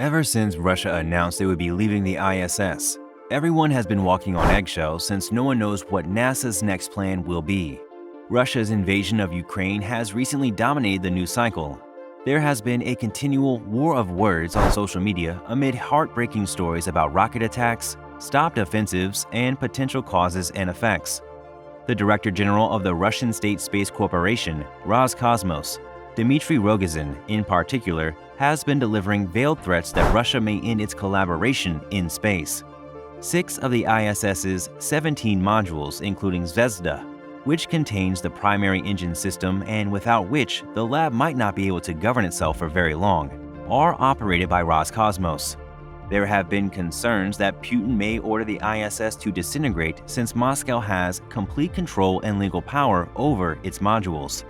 Ever since Russia announced they would be leaving the ISS, everyone has been walking on eggshells since no one knows what NASA's next plan will be. Russia's invasion of Ukraine has recently dominated the news cycle. There has been a continual war of words on social media amid heartbreaking stories about rocket attacks, stopped offensives, and potential causes and effects. The Director General of the Russian State Space Corporation, Roscosmos, Dmitry Rogozin, in particular, has been delivering veiled threats that Russia may end its collaboration in space. 6 of the ISS's 17 modules, including Zvezda, which contains the primary engine system and without which the lab might not be able to govern itself for very long, are operated by Roscosmos. There have been concerns that Putin may order the ISS to disintegrate since Moscow has complete control and legal power over its modules.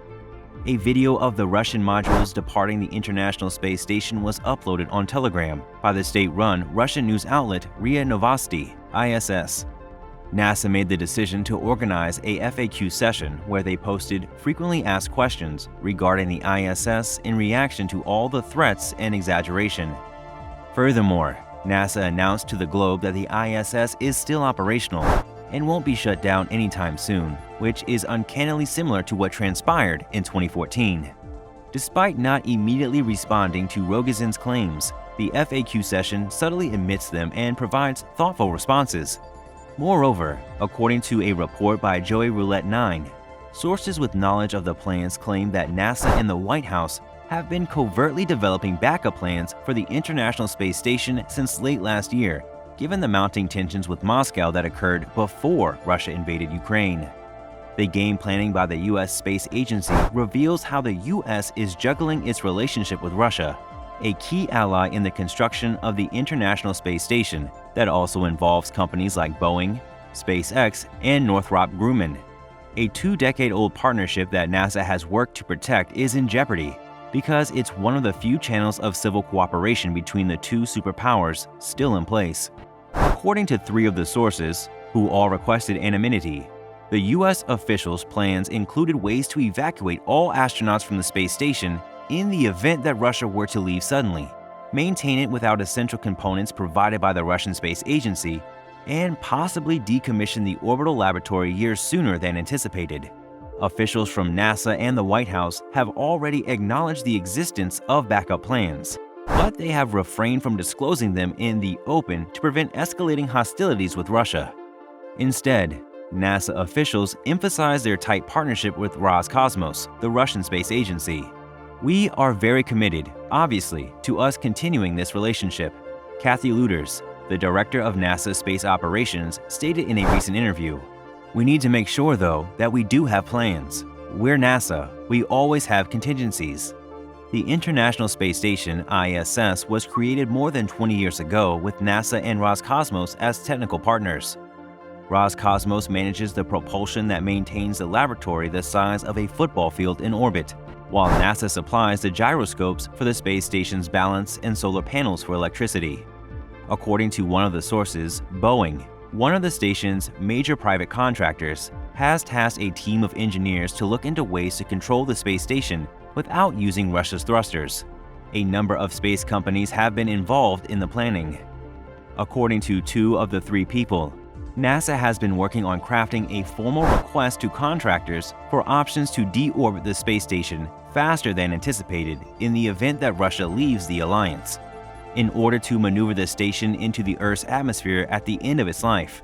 A video of the Russian modules departing the International Space Station was uploaded on Telegram by the state-run Russian news outlet RIA Novosti, ISS. NASA made the decision to organize a FAQ session where they posted frequently asked questions regarding the ISS in reaction to all the threats and exaggeration. Furthermore, NASA announced to the globe that the ISS is still operational and won't be shut down anytime soon, which is uncannily similar to what transpired in 2014. Despite not immediately responding to Rogozin's claims, the FAQ session subtly admits them and provides thoughtful responses. Moreover, according to a report by Joey Roulette 9, sources with knowledge of the plans claim that NASA and the White House have been covertly developing backup plans for the International Space Station since late last year, given the mounting tensions with Moscow that occurred before Russia invaded Ukraine. The game planning by the U.S. Space Agency reveals how the U.S. is juggling its relationship with Russia, a key ally in the construction of the International Space Station that also involves companies like Boeing, SpaceX, and Northrop Grumman. A 2-decade-old partnership that NASA has worked to protect is in jeopardy because it's one of the few channels of civil cooperation between the two superpowers still in place. According to 3 of the sources, who all requested anonymity, the U.S. officials' plans included ways to evacuate all astronauts from the space station in the event that Russia were to leave suddenly, maintain it without essential components provided by the Russian Space Agency, and possibly decommission the orbital laboratory years sooner than anticipated. Officials from NASA and the White House have already acknowledged the existence of backup plans, but they have refrained from disclosing them in the open to prevent escalating hostilities with Russia. Instead, NASA officials emphasize their tight partnership with Roscosmos, the Russian space agency. "We are very committed, obviously, to us continuing this relationship," Kathy Lueders, the director of NASA Space Operations, stated in a recent interview. "We need to make sure, though, that we do have plans. We're NASA. We always have contingencies." The International Space Station, ISS, was created more than 20 years ago with NASA and Roscosmos as technical partners. Roscosmos manages the propulsion that maintains the laboratory the size of a football field in orbit, while NASA supplies the gyroscopes for the space station's balance and solar panels for electricity. According to one of the sources, Boeing, one of the station's major private contractors, has tasked a team of engineers to look into ways to control the space station without using Russia's thrusters. A number of space companies have been involved in the planning. According to 2 of the 3 people, NASA has been working on crafting a formal request to contractors for options to deorbit the space station faster than anticipated in the event that Russia leaves the alliance, in order to maneuver the station into the Earth's atmosphere at the end of its life.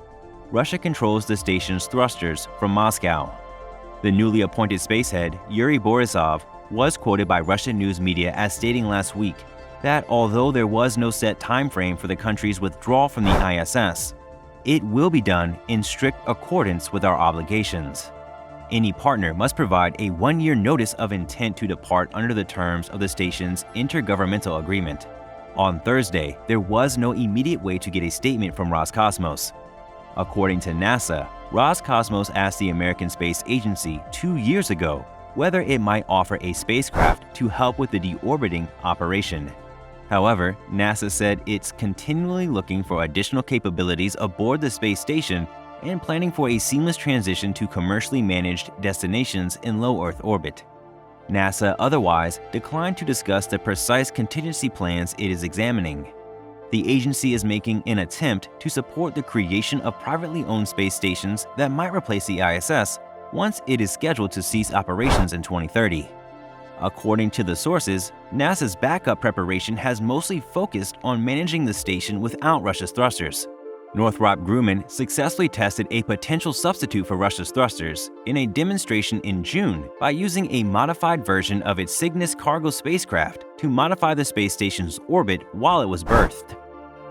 Russia controls the station's thrusters from Moscow. The newly appointed spacehead, Yuri Borisov, was quoted by Russian news media as stating last week that although there was no set time frame for the country's withdrawal from the ISS, it will be done in strict accordance with our obligations. Any partner must provide a 1-year notice of intent to depart under the terms of the station's intergovernmental agreement. On Thursday, there was no immediate way to get a statement from Roscosmos. According to NASA, Roscosmos asked the American Space Agency 2 years ago whether it might offer a spacecraft to help with the deorbiting operation. However, NASA said it's continually looking for additional capabilities aboard the space station and planning for a seamless transition to commercially managed destinations in low Earth orbit. NASA otherwise declined to discuss the precise contingency plans it is examining. The agency is making an attempt to support the creation of privately owned space stations that might replace the ISS once it is scheduled to cease operations in 2030. According to the sources, NASA's backup preparation has mostly focused on managing the station without Russia's thrusters. Northrop Grumman successfully tested a potential substitute for Russia's thrusters in a demonstration in June by using a modified version of its Cygnus cargo spacecraft to modify the space station's orbit while it was berthed.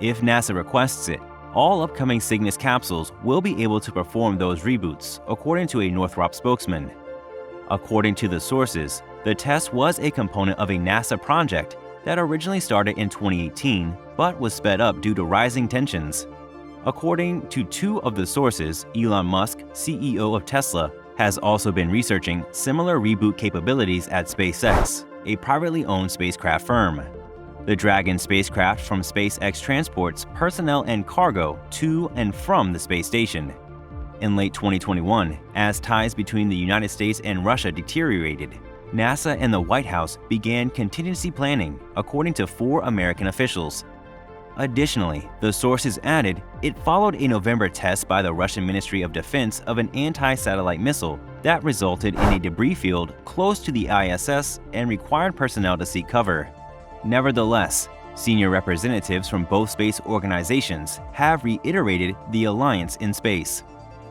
If NASA requests it, all upcoming Cygnus capsules will be able to perform those reboots, according to a Northrop spokesman. According to the sources, the test was a component of a NASA project that originally started in 2018 but was sped up due to rising tensions. According to two of the sources, Elon Musk, CEO of Tesla, has also been researching similar reboot capabilities at SpaceX, a privately owned spacecraft firm. The Dragon spacecraft from SpaceX transports personnel and cargo to and from the space station. In late 2021, as ties between the United States and Russia deteriorated, NASA and the White House began contingency planning, according to 4 American officials. Additionally, the sources added it followed a November test by the Russian Ministry of Defense of an anti-satellite missile that resulted in a debris field close to the ISS and required personnel to seek cover. Nevertheless, senior representatives from both space organizations have reiterated the alliance in space.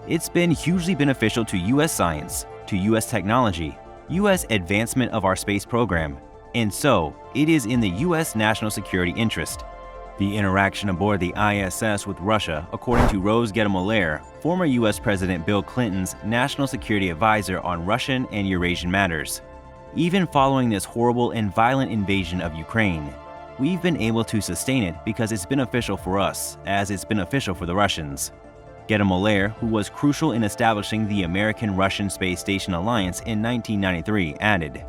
It's been hugely beneficial to U.S. science, to U.S. technology, U.S. advancement of our space program, and so it is in the U.S. national security interest. The interaction aboard the ISS with Russia, according to Rose Getty-Moller, former U.S. President Bill Clinton's national security advisor on Russian and Eurasian matters. Even following this horrible and violent invasion of Ukraine, we've been able to sustain it because it's beneficial for us, as it's beneficial for the Russians. Getty-Moller, who was crucial in establishing the American-Russian Space Station Alliance in 1993, added,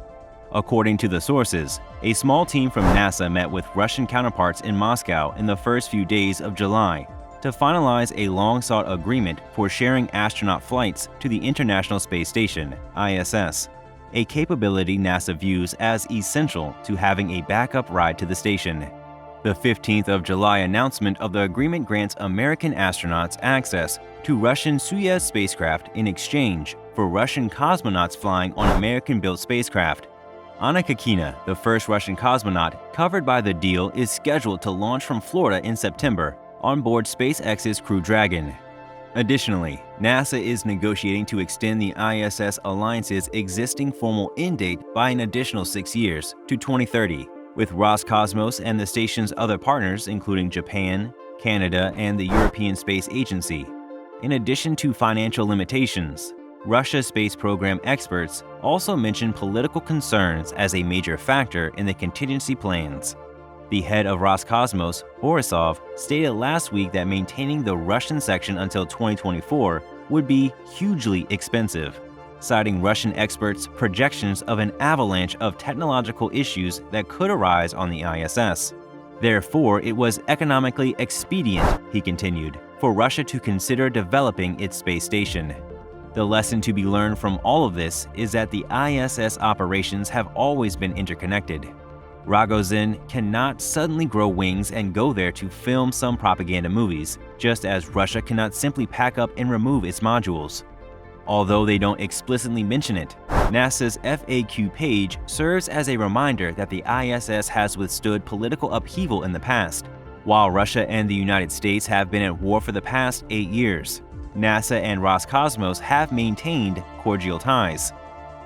according to the sources, a small team from NASA met with Russian counterparts in Moscow in the first few days of July to finalize a long-sought agreement for sharing astronaut flights to the International Space Station, ISS, a capability NASA views as essential to having a backup ride to the station. The 15th of July announcement of the agreement grants American astronauts access to Russian Soyuz spacecraft in exchange for Russian cosmonauts flying on American-built spacecraft. Anna Kakina, the first Russian cosmonaut covered by the deal, is scheduled to launch from Florida in September on board SpaceX's Crew Dragon. Additionally, NASA is negotiating to extend the ISS Alliance's existing formal end date by an additional 6 years to 2030, with Roscosmos and the station's other partners, including Japan, Canada, and the European Space Agency. In addition to financial limitations, Russia's space program experts also mentioned political concerns as a major factor in the contingency plans. The head of Roscosmos, Borisov, stated last week that maintaining the Russian section until 2024 would be hugely expensive, citing Russian experts' projections of an avalanche of technological issues that could arise on the ISS. Therefore, it was economically expedient, he continued, for Russia to consider developing its space station. The lesson to be learned from all of this is that the ISS operations have always been interconnected. Rogozin cannot suddenly grow wings and go there to film some propaganda movies, just as Russia cannot simply pack up and remove its modules. Although they don't explicitly mention it, NASA's FAQ page serves as a reminder that the ISS has withstood political upheaval in the past. While Russia and the United States have been at war for the past 8 years, NASA and Roscosmos have maintained cordial ties.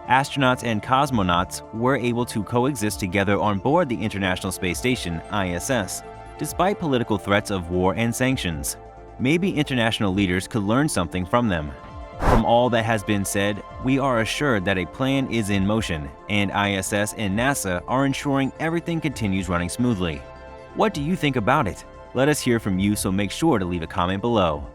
Astronauts and cosmonauts were able to coexist together on board the International Space Station, ISS, despite political threats of war and sanctions. Maybe international leaders could learn something from them. From all that has been said, we are assured that a plan is in motion, and ISS and NASA are ensuring everything continues running smoothly. What do you think about it? Let us hear from you, so make sure to leave a comment below.